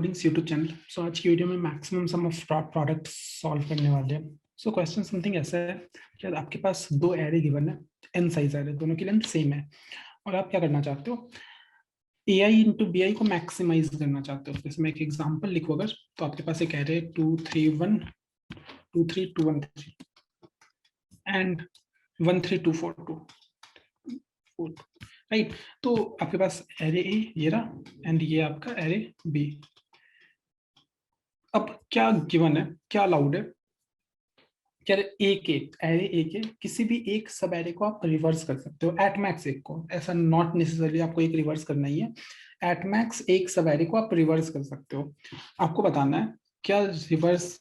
Codings YouTube channel. सो आज की video में maximum some of product solve करने वाले हैं। सो क्वेश्चन समथिंग ऐसा है कि आपके पास दो एरे गिवन है, एन साइज एरे, दोनों की लेंथ सेम है और आप क्या करना चाहते हो, ए आई इंटू बी आई को मैक्सिमाइज करना चाहते हो। जैसे मैं एक एग्जांपल लिखूँ अगर, तो आपके पास एक एरे 2 3 1 2 3 2 1 3 एंड 1 3 2 4 2 4, राइट। तो आपके पास एरे ए ये रहा एंड ये आपका एरे बी। अब क्या गिवन है, क्या अलाउड है, क्या एरे ए के किसी भी एक सब एरे को आप रिवर्स कर सकते हो, एट मैक्स एक को, ऐसा नॉट नेसेसरली आपको एक रिवर्स करना ही है। एट मैक्स एक सब एरे को आप रिवर्स कर सकते हो। आपको बताना है क्या रिवर्स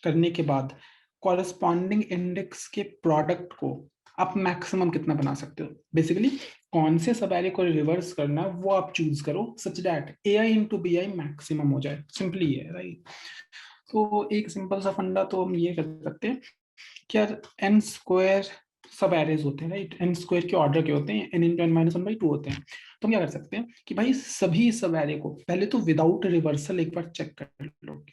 करने के बाद कॉरेस्पॉन्डिंग इंडेक्स के प्रोडक्ट को आप मैक्सिमम कितना बना सकते हो। बेसिकली कौन से सब एरे को रिवर्स करना है वो आप चूज करो such that A I into B I maximum हो जाए। सिंपली है, राइट। तो एक सिंपल सा फंडा तो हम ये कर सकते हैं कि यार एन स्क्वायर सब एरेज होते हैं, राइट। एन स्क्वायर के ऑर्डर के होते हैं, N into N minus one by two होते हैं। तो हम क्या कर सकते हैं कि भाई सभी सब एरे को पहले तो विदाउट रिवर्सल एक बार चेक कर लो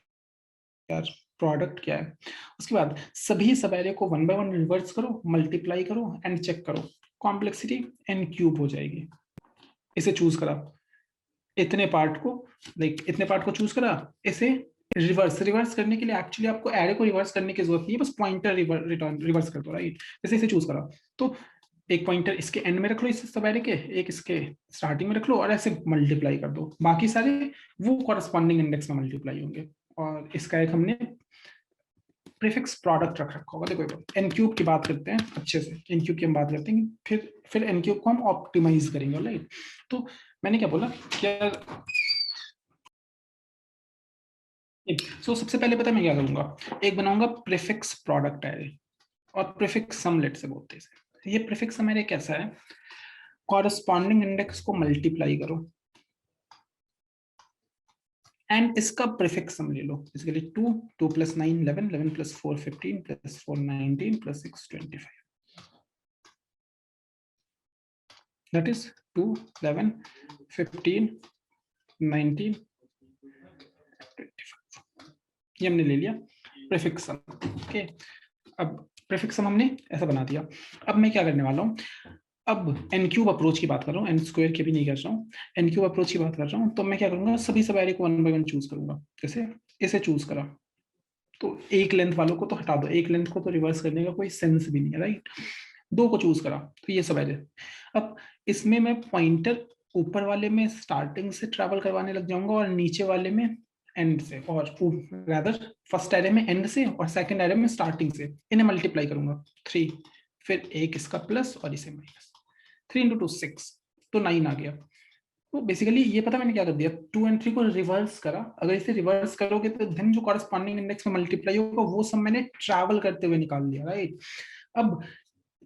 यार प्रोडक्ट क्या है। उसके बाद सभी सब एरे को वन बाय वन रिवर्स करो, मल्टीप्लाई करो एंड चेक करो, कॉम्प्लेक्सिटी एन क्यूब हो जाएगी। इसे चूज करा, इतने पार्ट को, लाइक इतने पार्ट को चूज करा, इसे रिवर्स करने के लिए एक्चुअली आपको एरे को रिवर्स करने की जरूरत नहीं है, बस पॉइंटर रिवर्स कर दो, राइट। जैसे इसे चूज करा तो एक पॉइंटर इसके एंड में रख लो, इस सब एरे के, एक इसके स्टार्टिंग में रख लो और ऐसे मल्टीप्लाई कर दो। बाकी सारे वो कॉरेस्पॉन्डिंग इंडेक्स में मल्टीप्लाई होंगे। और इसका एक हमने प्रीफिक्स प्रोडक्ट रख रखा होगा। देखो एन क्यूब की बात करते हैं अच्छे से, एन क्यूब की हम बात करते हैं, फिर एन क्यूब को हम ऑप्टिमाइज करेंगे, राइट। तो मैंने क्या बोला, क्या सबसे पहले पता है मैं क्या करूंगा, एक बनाऊंगा प्रीफिक्स प्रोडक्ट एरे और प्रीफिक्स सम लेट से बोलते हैं। ये प्रीफिक्स सम एरे कैसा है, कॉरेस्पॉन्डिंग इंडेक्स को मल्टीप्लाई करो एंड इसका प्रीफिक्स सम ले लो। Basically 2 2 plus 9 11 11 plus 4 15 plus 4 19 plus 6 25, that is 2 11 15 19 25। ये हमने ले लिया प्रीफिक्स सम, ओके। अब प्रीफिक्स सम हमने ऐसा बना दिया। अब मैं क्या करने वाला हूँ, अब एन क्यूब अप्रोच की बात कर रहा हूँ, एन स्क्वायर की भी नहीं कर रहा हूँ, एन क्यूब अप्रोच की बात कर रहा हूँ। तो मैं क्या करूंगा, सभी सब एरे को वन बाय वन चूज करूंगा। जैसे इसे चूज करा तो एक लेंथ वालों को तो हटा दो, एक लेंथ को तो रिवर्स करने का कोई सेंस भी नहीं है, राइट। दो को चूज करा तो ये सब एरे। अब इसमें मैं पॉइंटर ऊपर वाले में स्टार्टिंग से ट्रैवल करवाने लग जाऊंगा और नीचे वाले में एंड से, और रादर फर्स्ट एरे में एंड से और सेकंड एरे में स्टार्टिंग से, इन्हें मल्टीप्लाई करूंगा 3, फिर एक इसका प्लस और इसे माइनस, 3 इंटू 2 6, तो 9 आ गया। तो बेसिकली ये पता मैंने क्या कर दिया, 2 एंड 3 को रिवर्स करा। अगर इसे रिवर्स करोगे तो देन जो कॉरेस्पॉन्डिंग इंडेक्स में मल्टीप्लाई होगा वो सब मैंने ट्रैवल करते हुए निकाल लिया, राइट। अब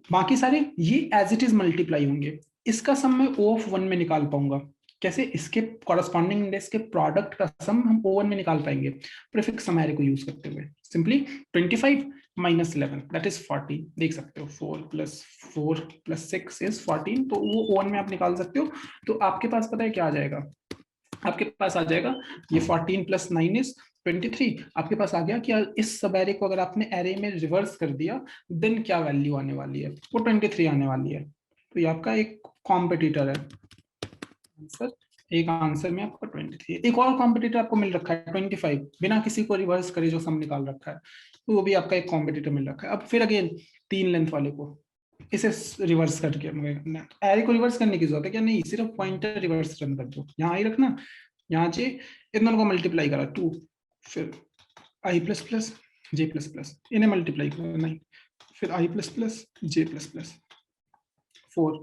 बाकी सारे ये एज इट इज मल्टीप्लाई होंगे, इसका सम मैं ओ ऑफ वन में निकाल पाऊंगा। कैसे, इसके कॉरेस्पॉन्डिंग इंडेक्स के प्रोडक्ट का सम हम O1 में निकाल पाएंगे प्रीफिक्स सम एरे को यूज करते हुए। सिंपली 25 माइनस 11 दैट इज 14, देख सकते हो 4 प्लस 6 इज 14, तो वो O1 में आप निकाल सकते हो। तो आपके पास पता है क्या आ जाएगा, आपके पास आ जाएगा ये 14 प्लस 9 इज 23। आपके पास आ गया कि इस सब एरे को अगर आपने एरे में रिवर्स कर दिया देन क्या वैल्यू आने वाली है, वो 23 आने वाली है। तो ये आपका एक कॉम्पिटिटर है आंसर। एक आंसर में आपका 23, एक और कॉम्पिटिटर आपको मिल रखा है 25, बिना किसी को रिवर्स करे जो सम निकाल रखा है, तो वो भी आपका एक कॉम्पिटिटर मिल रखा है। अब फिर अगेन 3 लेंथ वाले को इसे रिवर्स करके, एरे को रिवर्स करने की जरूरत है क्या, नहीं, सिर्फ पॉइंटर रिवर्स रन कर दो, यहाँ आई रखना, यहाँ से इन दोनों को मल्टीप्लाई करा 2, फिर I plus plus J plus plus, इन्हें मल्टीप्लाई करा 9, फिर I plus plus J plus plus 4,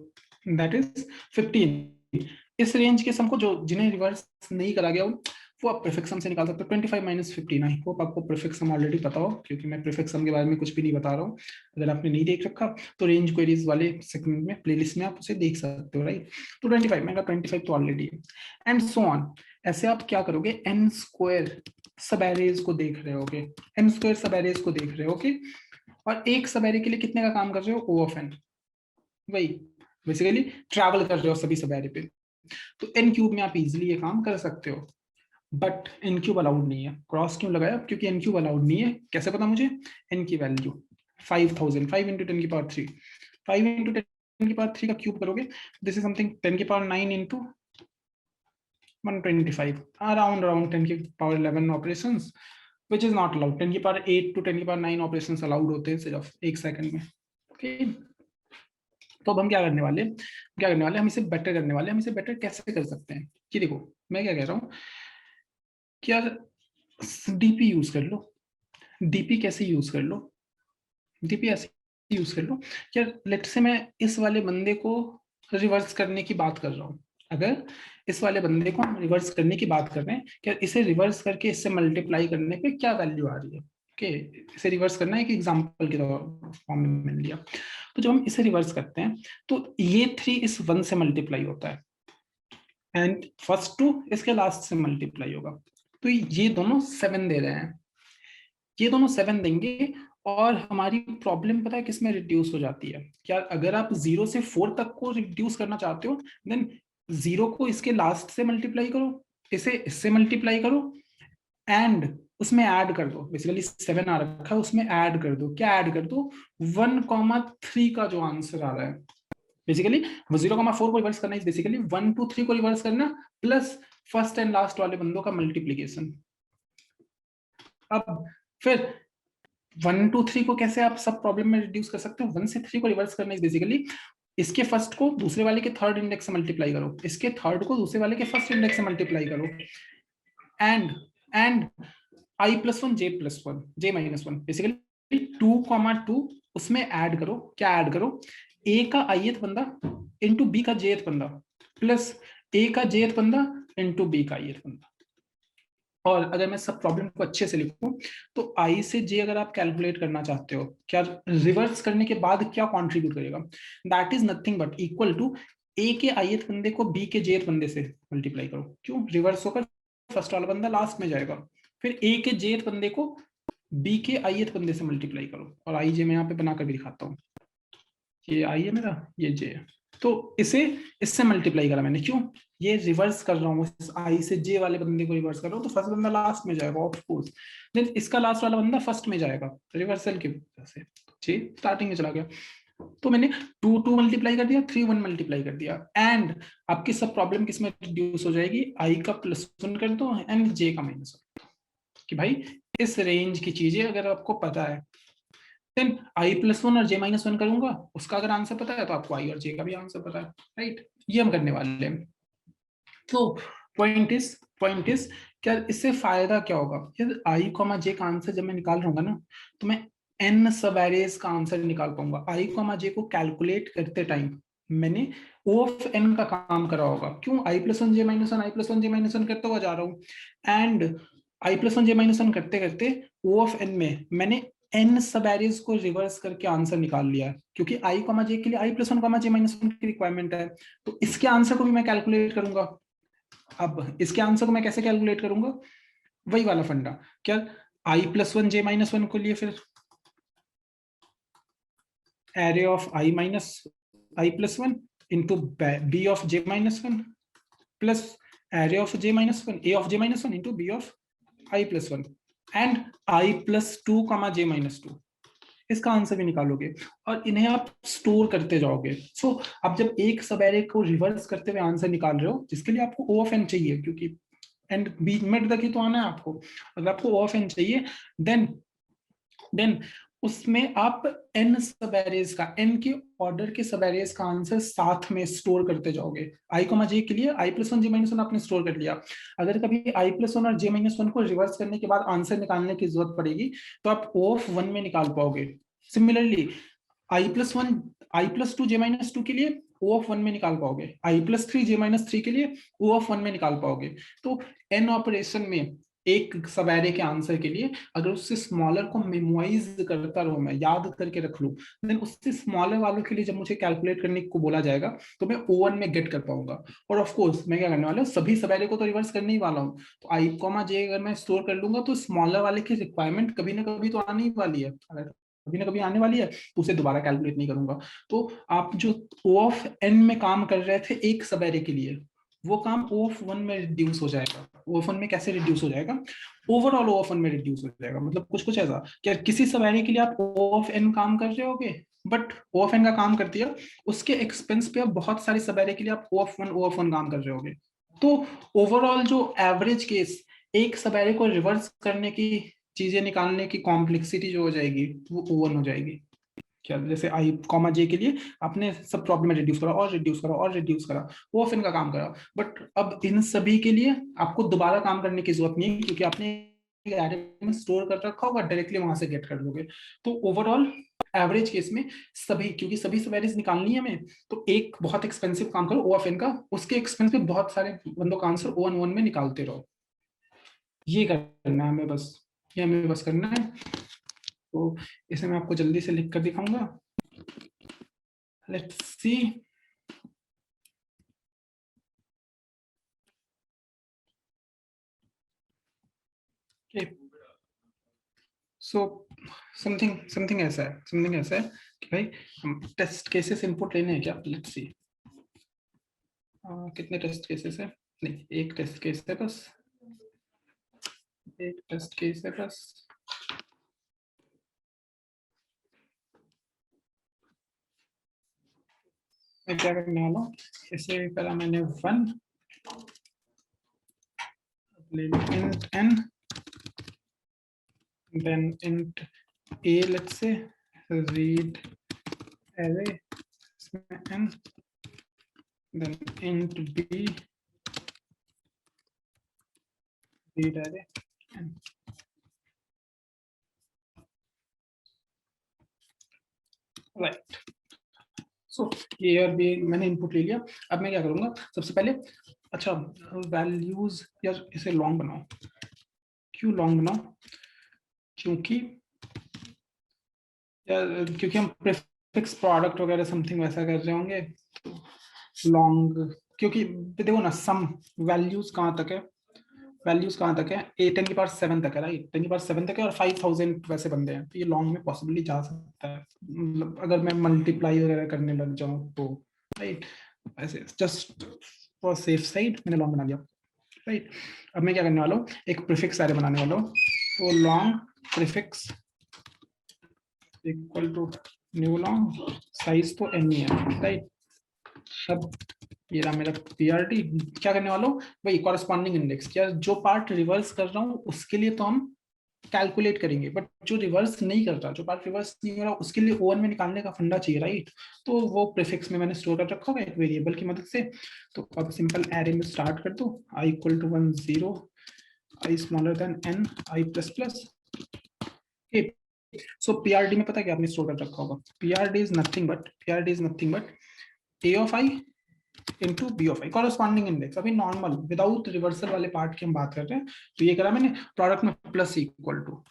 that is 15। इस रेंज के सम को जो जिन्हें रिवर्स नहीं करा गया वो आप प्रीफिक्स सम से निकाल सकते हो। 25 माइनस 15, आई होप आपको प्रीफिक्स सम ऑलरेडी पता हो, क्योंकि मैं प्रीफिक्स सम के बारे में कुछ भी नहीं बता रहा हूँ। अगर आपने नहीं देख रखा तो रेंज क्वेरीज वाले सेगमेंट में प्लेलिस्ट में आप उसे देख सकते हो, राइट। तो 25, मैंने कहा 25 तो ऑलरेडी है एंड सो ऑन। ऐसे आप क्या करोगे, एन स्क्वायर सब एरेज को देख रहे होगे, एन स्क्वायर सब एरेज को देख रहे हो, ओके। और एक सब एरे के लिए कितने का काम कर रहे हो, O ऑफ एन, वही बेसिकली ट्रैवल कर रहे हो सभी सब एरे पे। तो एन क्यूब में आप इजीली ये काम कर सकते हो। बट एन क्यूब अलाउड नहीं है। क्रॉस क्यों लगाया? क्योंकि एन क्यूब अलाउड नहीं है। कैसे पता मुझे? एन की वैल्यू 5000, 5 इंटू 10⁻3, 5 इंटू 10⁻3 का क्यूब करोगे, this is something 10⁻9 into 125, around 10⁻11 operations, which is not allowed। 10⁻8 to 10⁻9 operations allowed होते हैं सिर्फ 1 सेकंड में। ओके, तो अब हम क्या करने वाले, हम इसे बेटर करने वाले। हम इसे बेटर कैसे कर सकते हैं कि देखो, मैं क्या कह रहा हूँ कि यार डीपी यूज कर लो। डीपी कैसे यूज कर लो? डीपी ऐसे यूज कर लो कि यार लेट से मैं इस वाले बंदे को रिवर्स करने की बात कर रहा हूँ। अगर इस वाले बंदे को हम रिवर्स करने की बात कर रहे हैं, क्या इसे रिवर्स करके इससे मल्टीप्लाई करने पे क्या वैल्यू आ रही है? ओके, इसे रिवर्स करना है, एक एग्जांपल के फॉर्म में मैंने लिया। तो जब हम इसे रिवर्स करते हैं तो ये 3 इस 1 से मल्टीप्लाई होता है एंड फर्स्ट 2 इसके लास्ट से मल्टीप्लाई होगा। तो ये दोनों 7 दे रहे हैं, ये दोनों 7 देंगे। और हमारी प्रॉब्लम पता है किसमें रिड्यूस हो जाती है? क्या अगर आप 0 से 4 तक को रिड्यूस करना चाहते हो, देन 0 को इसके लास्ट से मल्टीप्लाई करो, इसे इससे मल्टीप्लाई करो एंड उसमें ऐड कर दो। बेसिकली 7 आ रखा है, उसमें ऐड कर दो। क्या ऐड कर दो? 1,3 का जो आंसर आ रहा है। बेसिकली 0,4 को रिवर्स करना है, बेसिकली 1 to 3 को रिवर्स करना प्लस फर्स्ट एंड लास्ट वाले बंदों का मल्टीप्लीकेशन। अब फिर 1 to 3 को कैसे आप सब प्रॉब्लम में रिड्यूस कर सकते हो? 1 से 3 को रिवर्स करना है बेसिकली इसके फर्स्ट को दूसरे वाले के थर्ड इंडेक्स से मल्टीप्लाई करो, इसके थर्ड को दूसरे वाले के फर्स्ट इंडेक्स से मल्टीप्लाई करो and i plus 1 j minus 1, basically 2,2 उसमें ऐड करो। क्या ऐड करो? a का ith बंदा इंटू b का jth बंदा प्लस a का jth बंदा इंटू b का ith बंदा। और अगर मैं सब प्रॉब्लम को अच्छे से लिखूं तो i से j अगर आप कैलकुलेट करना चाहते हो, क्या रिवर्स करने के बाद क्या कंट्रीब्यूट करेगा? That is nothing but equal to a के ith बंदे को b के jth बंदे से मल्टीप्लाई करो। क्यों? रिवर्स होकर फर्स्ट वाला बंदा लास्ट में जाएगा, फिर a के jth बंदे को b के ith बंदे से मल्टीप्लाई करो। और i j मैं यहाँ पे बनाकर भी दिखाता हूँ, ये i है मेरा, ये j है। तो इसे इससे मल्टीप्लाई करा मैंने। क्यों? ये रिवर्स कर रहा हूँ, i से j वाले बंदे को रिवर्स कर रहा हूँ, तो फर्स्ट बंदा लास्ट में जाएगा ऑफ कोर्स, देन इसका लास्ट वाला बंदा फर्स्ट में जाएगा रिवर्सल की वजह से। j स्टार्टिंग में चला गया, तो मैंने 2 मल्टीप्लाई कर दिया, 3 1 मल्टीप्लाई कर दिया एंड आपकी सब प्रॉब्लम किसमें रिड्यूस हो जाएगी? i का +1 कर दो एंड j का -1। कि भाई इस रेंज की चीजें अगर आपको पता है, देन i +1 और j -1 करूंगा, उसका अगर आंसर पता है तो आपको i और j का भी आंसर पता है, राइट? ये हम करने वाले हैं। तो पॉइंट इज क्या इससे फायदा क्या होगा? i, j का आंसर जब मैं निकाल रहा हूँ ना, तो मैं n सब एरेज का आंसर निकाल पाऊंगा। i, j को कैलकुलेट करते टाइम मैंने O of n का काम करा होगा। क्यों? i +1 j -1 i +1 j -1 करता हुआ जा रहा हूँ एंड i +1 j -1 करते करते O of n में मैंने n सब एरेज को रिवर्स करके आंसर निकाल लिया है, क्योंकि i, j के लिए i +1 j -1 की रिक्वायरमेंट है। तो इसके आंसर को भी मैं कैलकुलेट करूंगा। अब इसके आंसर को मैं कैसे कैलकुलेट करूंगा? वही वाला फंडा। क्या i +1 j -1 को लिए फिर array of i +1 into b of j -1 plus array of j -1 a of j -1 into b of i +1 and i +2 j -2, इसका आंसर भी निकालोगे और इन्हें आप स्टोर करते जाओगे। सो आप जब एक सब एरे को रिवर्स करते हुए आंसर निकाल रहे हो, जिसके लिए आपको O of n चाहिए, क्योंकि एंड बीच मिड तक ही तो आना है आपको, अगर आपको O of n चाहिए देन उसमें आप n सब एरेज का, n के ऑर्डर के सब एरेज का आंसर साथ में स्टोर करते जाओगे। i, j के लिए i +1 j -1 आपने स्टोर कर लिया। अगर कभी i +1 और j -1 को रिवर्स करने के बाद आंसर निकालने की जरूरत पड़ेगी तो आप O of 1 में निकाल पाओगे। सिमिलरली i +2 j -2 के लिए O of 1 में निकाल पाओगे, i +3 j -3 के लिए O of 1 में निकाल पाओगे। तो n ऑपरेशन में एक सब एरे के आंसर के लिए अगर उससे स्मॉलर को मेमोराइज करता रहूं, मैं याद करके रख लूं, देन उससे स्मॉलर वालों के लिए जब मुझे कैलकुलेट करने को बोला जाएगा तो मैं O1 में गेट कर पाऊंगा। और ऑफ कोर्स मैं क्या करने वाला हूँ, सभी सब एरे को तो रिवर्स करने ही वाला हूँ। तो i, j अगर मैं स्टोर कर लूंगा तो स्मॉलर वाले की रिक्वायरमेंट कभी ना कभी तो आने ही वाली है, अगर कभी ना कभी आने वाली है तो उसे दोबारा कैलकुलेट नहीं करूंगा। तो आप जो O of n में काम कर रहे थे एक सब एरे के लिए, वो काम O of 1 में रिड्यूस हो जाएगा। OF1 में कैसे रिड्यूस हो जाएगा, ओवरऑल OF1 में रिड्यूस हो जाएगा। मतलब कुछ कुछ ऐसा कि किसी सवारी के लिए आप OF काम कर रहे होगे, बट OF का काम कर दिया, उसके एक्सपेंस पे अब बहुत सारी सवारी के लिए आप OF1 काम कर रहे होगे। तो ओवरऑल जो एवरेज केस, एक सवारी को रिवर्स करने की चीजें निकालने की कॉम्प्लेक्सिटी जो हो जाएगी वो O1 हो जाएगी। क्या जैसे आई कॉमा जे के लिए आपने सब प्रॉब्लम रिड्यूस करा और रिड्यूस करा और रिड्यूस करा, वो फिर का काम करा, बट अब इन सभी के लिए आपको दोबारा काम करने की जरूरत नहीं है, क्योंकि आपने एरे में स्टोर कर रखा होगा, डायरेक्टली वहां से गेट कर लोगे। तो ओवरऑल एवरेज केस में सभी, क्योंकि सभी सवेरीज निकालनी है हमें, तो एक बहुत एक्सपेंसिव काम करो OFN का, उसके एक्सपेंस पे बहुत सारे बंदों का आंसर O1 में निकालते रहो। ये करना है हमें बस, ये हमें बस करना है। तो इसे मैं आपको जल्दी से लिख कर दिखाऊंगा। Let's see. Okay. So something ऐसा है कि भाई हम टेस्ट केसेस इनपुट लेने हैं क्या? लेट्स सी कितने टेस्ट केसेस है? नहीं, एक टेस्ट केस है बस, एक टेस्ट केस है बस। मैं क्या करने वाला हूँ, इसे पहला मैंने 1 int n, then int a, let's say read array n, then int b read array n। Right, so ये और भी मैंने इनपुट ले लिया। अब मैं क्या करूंगा, सबसे पहले अच्छा वैल्यूज, यार इसे लॉन्ग बनाओ। क्यों लॉन्ग बनाओ? क्योंकि यार क्योंकि हम प्रीफिक्स प्रोडक्ट वगैरह समथिंग वैसा कर रहे होंगे, तो लॉन्ग, क्योंकि देखो ना सम वैल्यूज कहाँ तक है, वैल्यूज कहाँ तक है, 10⁻7 तक है, राइट, 10⁻7 तक है, और 5000 वैसे बंदे हैं, तो ये लॉन्ग में पॉसिबली जा सकता है, मतलब अगर मैं मल्टीप्लाई वगैरह करने लग जाऊं तो, राइट। ऐसे जस्ट फॉर सेफ साइड मैंने लॉन्ग बना लिया, राइट। अब मैं क्या करने वाला हूँ, एक प्रीफिक्स एरे बनाने वाला हूँ, तो long prefix equal to new long, size तो n ही है, राइट। अब ये रहा मेरा PRT। क्या करने वाला हूँ भाई, कॉरेस्पॉन्डिंग इंडेक्स, क्या जो पार्ट रिवर्स कर रहा हूँ उसके लिए तो हम कैलकुलेट करेंगे, बट जो रिवर्स नहीं कर रहा, जो पार्ट रिवर्स नहीं हो रहा, उसके लिए O1 में निकालने का फंडा चाहिए, राइट। तो वो प्रीफिक्स में मैंने स्टोर कर रखा होगा एक वेरिएबल की मदद से। तो अब सिंपल एरे में स्टार्ट कर दो, i equal to 1 0, i smaller than n, i plus plus. So PRD में पता है क्या आपने स्टोर कर रखा होगा, PRD is nothing but a of i into B of I, corresponding index. अभी नॉर्मल विदाउट रिवर्सल वाले पार्ट की हम बात कर रहे हैं, तो ये करा मैंने प्रोडक्ट में प्लस इक्वल टू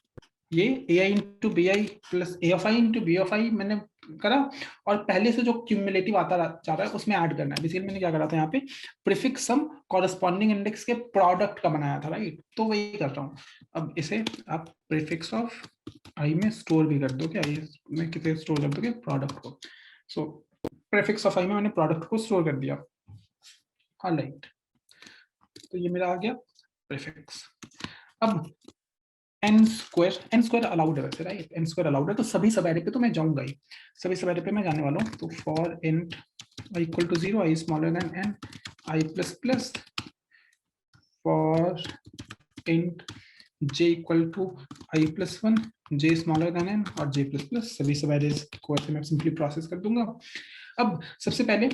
ये A I into B I plus A of I into B of I मैंने करा, और पहले से जो क्यूमुलेटिव आता जा रहा है उसमें ऐड करना है। बेसिकली मैंने क्या करा था यहाँ पे, प्रीफिक्स सम कॉरेस्पॉन्डिंग इंडेक्स के प्रोडक्ट का बनाया था, राइट। तो वही कर रहा हूँ। अब इसे आप प्रीफिक्स ऑफ आई में स्टोर भी कर दो, क्या आई में कितने स्टोर कर दोगे, प्रोडक्ट को। सो प्रीफिक्स ऑफ आई में मैंने प्रोडक्ट को स्टोर कर दिया, हाँ राइट। तो ये मेरा आ गया प्रीफिक्स। अब n स्क्वायर अलाउड है वैसे, राइट, n स्क्वायर अलाउड है, तो सभी सवेरे पे तो मैं जाऊंगा ही, सभी सवेरे पे मैं जाने वाला हूँ। तो for int i equal to 0, i smaller than n, i plus plus, for int j equal to i plus 1, j smaller than n, और j प्लस प्लस, सभी सवेरे को ऐसे मैं सिंपली प्रोसेस कर दूंगा। अब सबसे पहले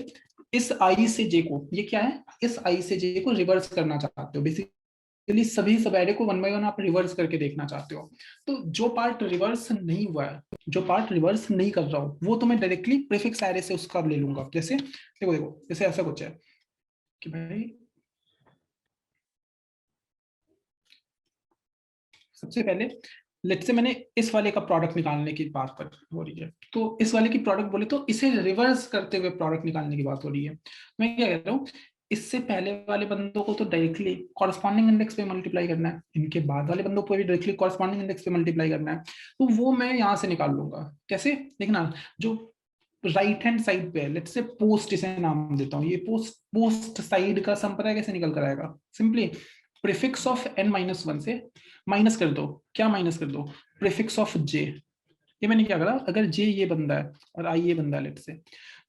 इस i से j को, ये क्या है, इस i से j को रिवर्स करना चाहते हो, बेसिकली सभी सवेरे को 1 बाय 1 आप रिवर्स करके देखना चाहते हो। तो जो पार्ट रिवर्स नहीं हुआ है, जो पार्ट रिवर्स नहीं कर रहा हूं, वो तो मैं डायरेक्टली प्रीफिक्स एरे से उसका ले लूंगा। जैसे देखो जैसे ऐसा कुछ है कि भाई सबसे पहले लेट्स से मैंने इस वाले का प्रोडक्ट निकालने की बात पर हो रही है, तो इस वाले की प्रोडक्ट बोले तो इसे रिवर्स करते हुए प्रोडक्ट निकालने की बात हो रही है। मैं क्या कह रहा हूँ, इससे पहले वाले बंदों को तो डायरेक्टली कॉरेस्पॉन्डिंग इंडेक्स पे मल्टीप्लाई करना है, इनके बाद वाले बंदों को भी डायरेक्टली कॉरेस्पॉन्डिंग इंडेक्स पे मल्टीप्लाई करना है, तो वो मैं यहाँ से निकाल लूंगा। कैसे देखना, जो राइट हैंड साइड पे है, लेट्स से पोस्ट इसे नाम देता हूँ, ये पोस्ट साइड का सम पता है कैसे निकल कर आएगा, सिंपली प्रीफिक्स ऑफ n-1 से माइनस कर दो। क्या माइनस कर दो? Prefix of j। ये मैंने क्या करा, अगर j ये बंदा है और i ये बंदा है लेट से,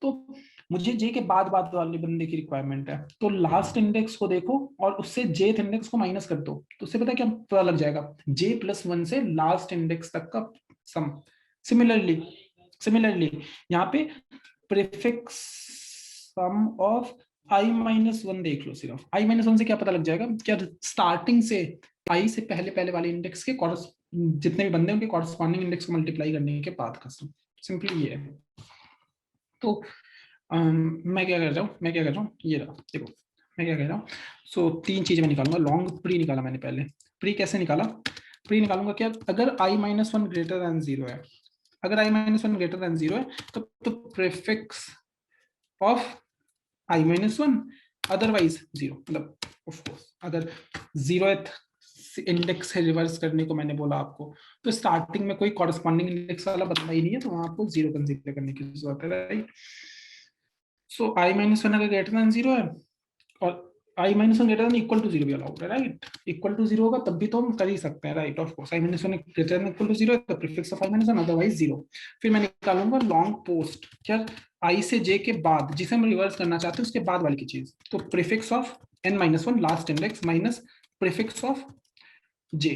तो मुझे j के बाद बाद वाले बंदे की रिक्वायरमेंट है, तो लास्ट इंडेक्स को देखो और उससे jth इंडेक्स को माइनस कर दो, तो उससे पता क्या पता लग जाएगा, j+1 से लास्ट इंडेक्स तक का सम। सिमिलरली यहाँ पे प्रीफिक्स सम ऑफ i-1 देख लो। सिर्फ i-1 से क्या पता लग जाएगा, क्या स्टार्टिंग से i से पहले पहले वाले इंडेक्स के जितने भी बंदे उनके कॉरस्पॉन्डिंग इंडेक्स को मल्टीप्लाई करने के बाद का सम। सिंपली ये है। तो मैं क्या कर रहा हूँ, ये रहा देखो, मैं क्या कह रहा हूँ। सो तीन चीजें मैं निकालूंगा। लॉन्ग प्री निकाला मैंने पहले। प्री कैसे निकाला? प्री निकालूंगा क्या, अगर i-1 ग्रेटर देन 0 है, अगर i-1 ग्रेटर देन 0 है तो प्रीफिक्स ऑफ i-1 अदरवाइज 0, मतलब ऑफ कोर्स अगर 0th इंडेक्स है रिवर्स करने को मैंने बोला आपको, तो स्टार्टिंग में कोई कॉरस्पॉन्डिंग इंडेक्स वाला बदला ही नहीं है, तो वहां आपको 0 कंसीडर करने की जरूरत है, राइट। सो i-1 अगर ग्रेटर देन 0 है और i-1 greater than equal to 0 भी अलाउड है, राइट। इक्वल टू 0 होगा तब भी तो हम कर ही सकते हैं, right. Of course i-1 greater than equal to 0 है तो प्रीफिक्स ऑफ i-1 अदरवाइज 0। फिर मैं निकालूंगा लॉन्ग पोस्ट, क्या i से j के बाद, जिसे हम रिवर्स करना चाहते हैं उसके बाद वाली की चीज, तो prefix of n-1 last index minus prefix of j।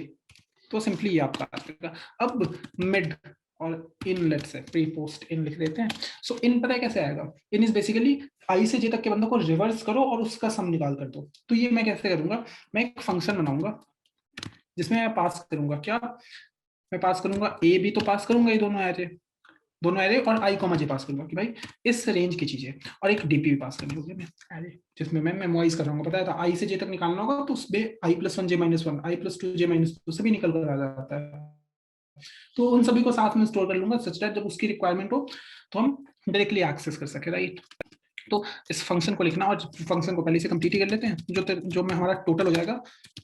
तो सिंपली ये आपका आ जाएगा। अब मिड और इन लेट से प्री पोस्ट इन लिख देते हैं। सो इन पता है कैसे आएगा? इन इज बेसिकली आई से जे तक के बंदों को रिवर्स करो और उसका सम निकाल कर दो। तो ये मैं कैसे करूंगा, मैं एक फंक्शन बनाऊंगा जिसमें मैं पास करूंगा, क्या मैं पास करूंगा, ए बी तो पास करूंगा, ये दोनों एरे और आई कॉमा जे पास करूंगा कि भाई इस रेंज की चीजें, और एक डीपी भी पास करनी होगी मैं एरे, जिसमें मैं मेमोराइज कर रहा हूँ। पता है आई से जे तक निकालना होगा तो उसमें i+1 j-1 i+2 j-2 सभी निकल कर आ जाता है, तो उन सभी को साथ में स्टोर कर लूंगा सच दैट जब उसकी रिक्वायरमेंट हो तो हम डायरेक्टली एक्सेस कर सके, राइट। तो इस फंक्शन को लिखना, और फंक्शन को पहले से कंप्लीट ही कर लेते हैं। जो में हमारा टोटल हो जाएगा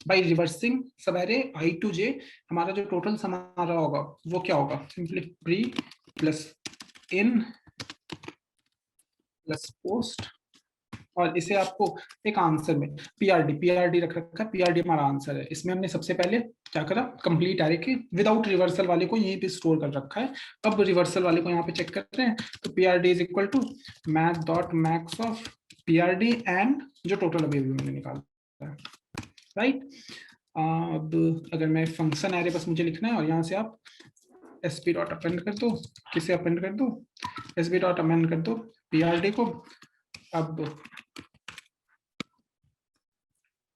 बाय रिवर्सिंग सब एरे i to j, हमारा जो टोटल सम आ रहा होगा वो क्या होगा, simply pre plus in plus post, और इसे आपको एक आंसर में पीआरडी रख रखा है। पीआरडी हमारा आंसर है। इसमें हमने सबसे पहले क्या करा, कंप्लीट एरे के विदाउट रिवर्सल वाले को यहीं पे स्टोर कर रखा है। अब रिवर्सल वाले को यहाँ पे चेक कर रहे हैं, तो PRD is equal to math dot max of PRD and जो टोटल अभी मैंने निकाला है, राइट। अब अगर मैं फंक्शन एरे बस मुझे लिखना है, और यहाँ से आप एसपी डॉट अपेंड कर दो, किसे अपेंड कर दो, एसपी डॉट अपेंड कर दो पीआरडी को। अब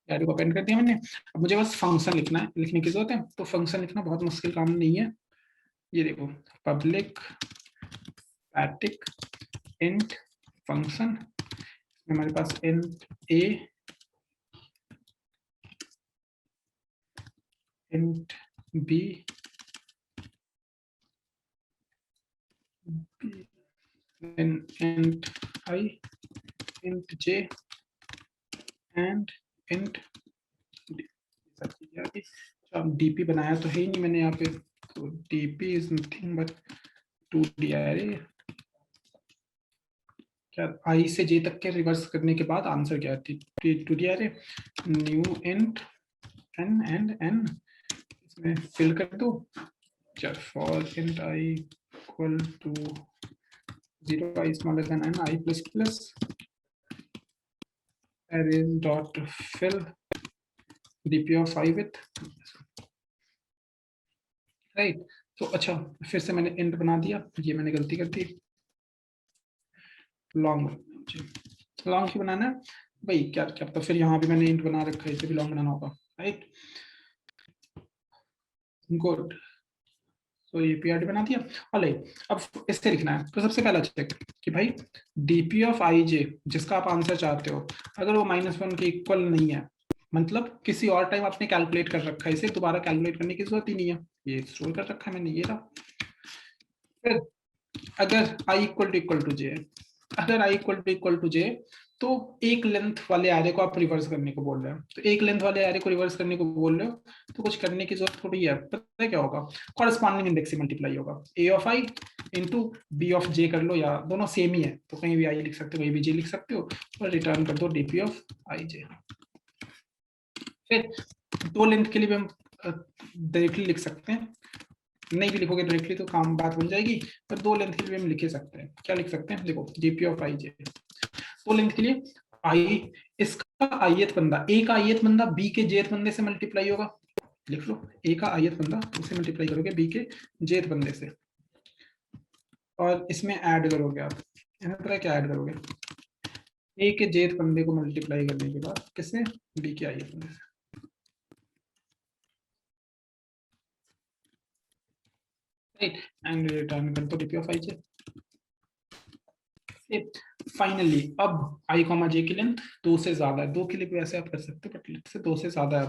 एरे को अपेंड कर दिया मैंने। अब मुझे बस फंक्शन लिखना है, लिखने की जरूरत है। तो फंक्शन लिखना बहुत मुश्किल काम नहीं है। ये देखो, पब्लिक स्टैटिक इंट फंक्शन, हमारे पास int A, int B, int I, int J and int D. अब डीपी बनाया तो है ही नहीं मैंने यहाँ पे, तो DP is nothing but 2D array. क्या आई से जे तक के रिवर्स करने के बाद आंसर क्या है, 2D array. New int N and N, इसमें फिल कर दो। चल for int I equal to 0 i smaller than n i plus plus arrays dot fill dp of I with, right. तो अच्छा, फिर से मैंने इंट बना दिया, ये मैंने गलती कर दी। लॉन्ग ही बनाना है भाई, क्या क्या तो फिर यहाँ भी मैंने इंट बना रखा है, इसे भी लॉन्ग बनाना होगा, राइट। गुड। तो ये पीआरडी बना दिया। और अब इससे लिखना है, तो सबसे पहला चेक कि भाई डीपी ऑफ आई जे जिसका आप आंसर चाहते हो, अगर वो -1 के इक्वल नहीं है, मतलब किसी और टाइम आपने कैलकुलेट कर रखा है, इसे दोबारा कैलकुलेट करने की जरूरत ही नहीं है, ये स्टोर कर रखा है मैंने, ये रहा। फिर अगर i इक्वल टू जे, अगर i इक्वल टू जे, तो एक लेंथ वाले एरे को आप रिवर्स करने को बोल रहे हो, तो एक लेंथ वाले एरे को रिवर्स करने को बोल रहे हो, तो कुछ करने की जरूरत थोड़ी है। पता है क्या होगा, कॉरस्पॉन्डिंग इंडेक्स से मल्टीप्लाई होगा, a of i into b of j कर लो, या दोनों सेम ही है तो कहीं भी i लिख सकते हो, कहीं भी j लिख सकते हो, और रिटर्न कर दो dp ऑफ i j। फिर दो लेंथ के लिए भी हम डायरेक्टली लिख सकते हैं, नहीं भी लिखोगे डायरेक्टली तो काम बात बन जाएगी, पर दो लेंथ के लिए हम लिख सकते हैं। क्या लिख सकते हैं, देखो जीपी ऑफ आई जे, दो लेंथ के लिए आई, इसका आईएथ बंदा, ए का आईएथ बंदा बी के जेथ बंदे से मल्टीप्लाई होगा, लिख लो ए का आईएथ बंदा उसे मल्टीप्लाई करोगे बी के जेथ बंदे से, और इसमें ऐड करोगे आप, पता है क्या ऐड करोगे, ए के जेथ बंदे को मल्टीप्लाई करने के बाद किससे, बी के आईएथ बंदे से, राइट, एंड रिटर्न कर दो DP of I J. Finally अब आई कॉमा जे की लेंथ दो से ज्यादा है, दो के लिए भी ऐसे आप कर सकते हो, बट से दो से ज्यादा है,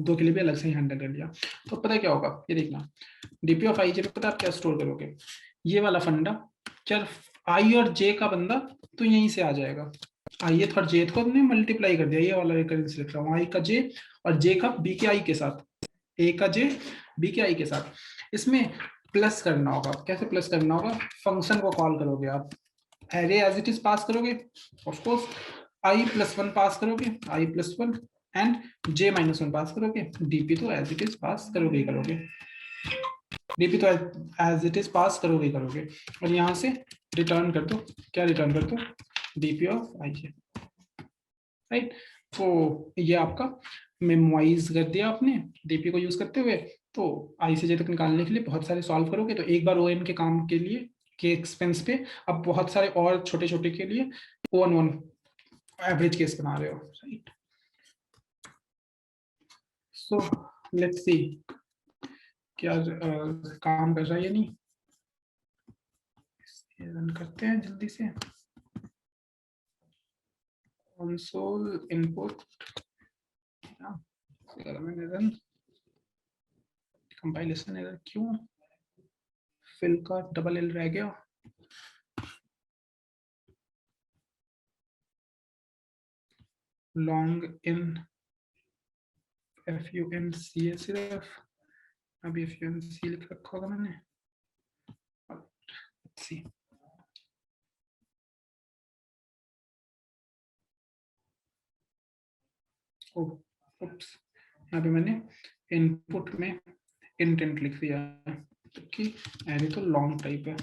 दो के लिए भी अलग से ही हैंडल कर लिया। तो पता है क्या होगा, ये देखना डीपी ऑफ आई जे पे पता है आप क्या स्टोर करोगे, ये वाला फंडा, क्या आई और जे का बंदा तो यहीं से आ जाएगा, आई और जे को हमने मल्टीप्लाई कर दिया, ये वाला रिकरेंस लिख रहा हूँ, आई का जे और जे का बी के आई के साथ, ए का जे बी के आई के साथ, इसमें प्लस करना होगा। कैसे प्लस करना होगा, फंक्शन को कॉल करोगे आप, array as it is pass करोगे, of course I plus one pass करोगे, I plus one and J minus one pass करोगे, डीपी तो एज इट इज पास करोगे ही करोगे, डीपी तो एज इट इज पास करोगे ही करोगे, और यहाँ से रिटर्न कर दो, क्या रिटर्न कर दो, DP of I J, right. तो ये आपका मेमोराइज कर दिया आपने डीपी को यूज करते हुए। तो आई से जे तक निकालने के लिए बहुत सारे सॉल्व करोगे तो एक बार ओएम के काम के लिए के एक्सपेंस पे अब बहुत सारे और छोटे छोटे के लिए वन वन एवरेज केस बना रहे हो, राइट। सो लेट्स सी क्या काम कर रहा है या नहीं, रन करते हैं जल्दी से, console input, run, compilation error क्यों, फिल का डबल एल रह गया, लॉन्ग इन FUNC है सिर्फ, अभी FUNC लिख रखा होगा मैंने, सी उप्स, यहाँ पे मैंने इनपुट में इंटेंट लिख दिया क्योंकि एरे तो लॉन्ग टाइप है,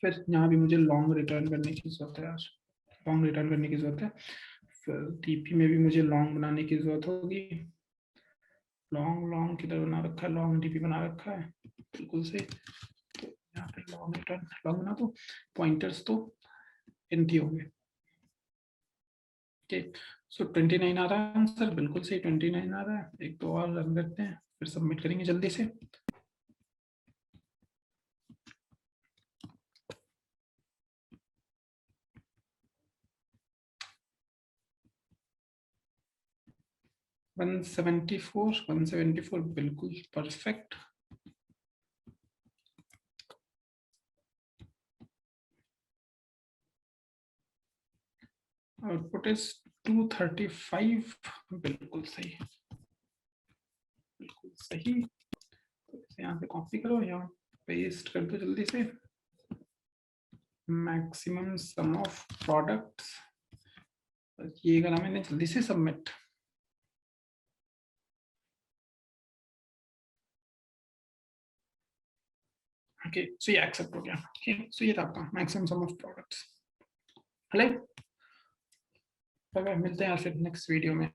फिर यहाँ भी मुझे लॉन्ग रिटर्न करने की जरूरत है, आज लॉन्ग रिटर्न करने की जरूरत है, फिर टीपी में भी मुझे लॉन्ग बनाने की जरूरत होगी, लॉन्ग लॉन्ग किधर बना रखा है, लॉन्ग टीपी बना रखा है बिल्कुल से, तो यहाँ पे लॉन्ग रिटर्न लॉन्ग बना दो, पॉइंटर्स तो एनटी हो गए, ठीक। सो 29 आ रहा है आंसर, बिल्कुल सही 29 आ रहा है, एक तो और रन करते हैं फिर सबमिट करेंगे जल्दी से। वन सेवेंटी फोर बिल्कुल परफेक्ट, आउटपुट इज 235, बिल्कुल सही, बिल्कुल सही। तो इसे यहाँ से कॉपी करो, यहाँ पेस्ट कर दो जल्दी से, मैक्सिमम सम ऑफ प्रोडक्ट्स, ये करा मैंने, जल्दी से सबमिट। ओके सो ये एक्सेप्ट हो गया, ओके सो ये था आपका maximum some of products. Hello, मिलते हैं फिर नेक्स्ट वीडियो में।